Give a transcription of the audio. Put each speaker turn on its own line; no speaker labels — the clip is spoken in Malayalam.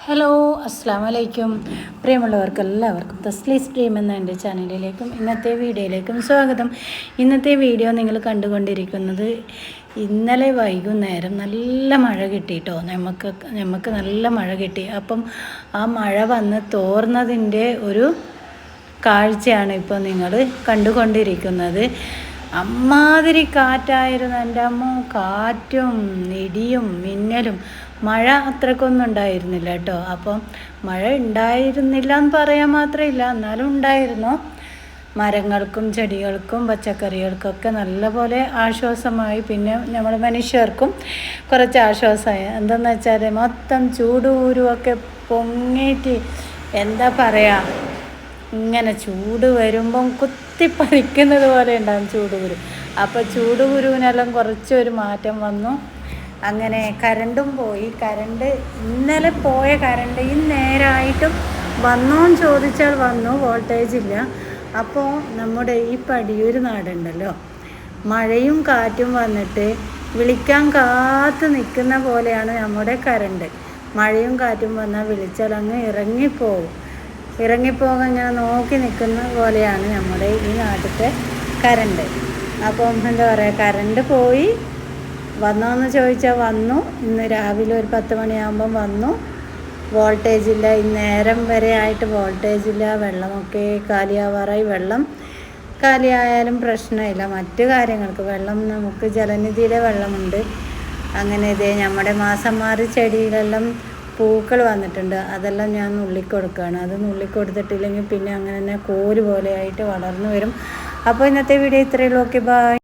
ഹലോ അസ്സാം വലൈക്കും പ്രിയമുള്ളവർക്ക് എല്ലാവർക്കും തസ്ലീസ് ഡ്രീം എന്ന എൻ്റെ ചാനലിലേക്കും ഇന്നത്തെ വീഡിയോയിലേക്കും സ്വാഗതം. ഇന്നത്തെ വീഡിയോ നിങ്ങൾ കണ്ടുകൊണ്ടിരിക്കുന്നത് ഇന്നലെ വൈകുന്നേരം നല്ല മഴ കിട്ടിയിട്ടോ. നമുക്ക് നല്ല മഴ കിട്ടി. അപ്പം ആ മഴ വന്ന് തോർന്നതിൻ്റെ ഒരു കാഴ്ചയാണ് ഇപ്പോൾ നിങ്ങൾ കണ്ടുകൊണ്ടിരിക്കുന്നത്. അമ്മാതിരി കാറ്റായിരുന്നു എൻ്റെ അമ്മ. കാറ്റും ഇടിയും മിന്നലും. മഴ അത്രക്കൊന്നും ഉണ്ടായിരുന്നില്ല കേട്ടോ. അപ്പം മഴ ഉണ്ടായിരുന്നില്ല എന്ന് പറയാൻ മാത്രമില്ല, എന്നാലും ഉണ്ടായിരുന്നു. മരങ്ങൾക്കും ചെടികൾക്കും പച്ചക്കറികൾക്കൊക്കെ നല്ലപോലെ ആശ്വാസമായി. പിന്നെ നമ്മൾ മനുഷ്യർക്കും കുറച്ച് ആശ്വാസമായി. എന്തെന്ന് വെച്ചാൽ മൊത്തം ചൂടുകൂരുമൊക്കെ പൊങ്ങിയിട്ട് എന്താ പറയുക, ഇങ്ങനെ ചൂട് വരുമ്പം കുത്തിപ്പറിക്കുന്നത് പോലെ ഉണ്ടാകും ചൂടുകുരു. അപ്പോൾ ചൂടുകുരുവിനെല്ലാം കുറച്ചൊരു മാറ്റം വന്നു. അങ്ങനെ കരണ്ടും പോയി. ഇന്നലെ പോയ കരണ്ട് ഈ നേരമായിട്ടും വന്നോന്ന് ചോദിച്ചാൽ വന്നു, വോൾട്ടേജ് ഇല്ല. അപ്പോൾ നമ്മുടെ ഈ പടിയൂർ നാടുണ്ടല്ലോ, മഴയും കാറ്റും വന്നിട്ട് വിളിക്കാൻ കാത്ത് നിൽക്കുന്ന പോലെയാണ് നമ്മുടെ കരണ്ട്. മഴയും കാറ്റും വന്നാൽ വിളിച്ചാൽ അങ്ങ് ഇറങ്ങിപ്പോകാൻ ഇങ്ങനെ നോക്കി നിൽക്കുന്ന പോലെയാണ് നമ്മുടെ ഈ നാട്ടിലത്തെ കരണ്ട്. അപ്പം എന്താ പറയുക, കരണ്ട് പോയി. വന്നോന്ന് ചോദിച്ചാൽ വന്നു. ഇന്ന് രാവിലെ ഒരു 10 മണിയാകുമ്പം വന്നു. വോൾട്ടേജ് ഇല്ല. ഇന്നേരം വരെ ആയിട്ട് വോൾട്ടേജ് ഇല്ല. വെള്ളമൊക്കെ കാലിയാവാറായി. വെള്ളം കാലിയായാലും പ്രശ്നമില്ല. മറ്റു കാര്യങ്ങൾക്ക് വെള്ളം നമുക്ക് ജലനിധിയിലെ വെള്ളമുണ്ട്. അങ്ങനെ ഇതേ നമ്മുടെ മാസം മാറി ചെടിയിലെല്ലാം പൂക്കൾ വന്നിട്ടുണ്ട്. അതെല്ലാം ഞാൻ നുള്ളിക്കൊടുക്കുകയാണ്. അത് നുള്ളിക്കൊടുത്തിട്ടില്ലെങ്കിൽ പിന്നെ അങ്ങനെ തന്നെ കോര് പോലെ ആയിട്ട് വളർന്നു വരും. അപ്പോൾ ഇന്നത്തെ വീഡിയോ ഇത്രയേ ഉള്ളൂ. Okay, by.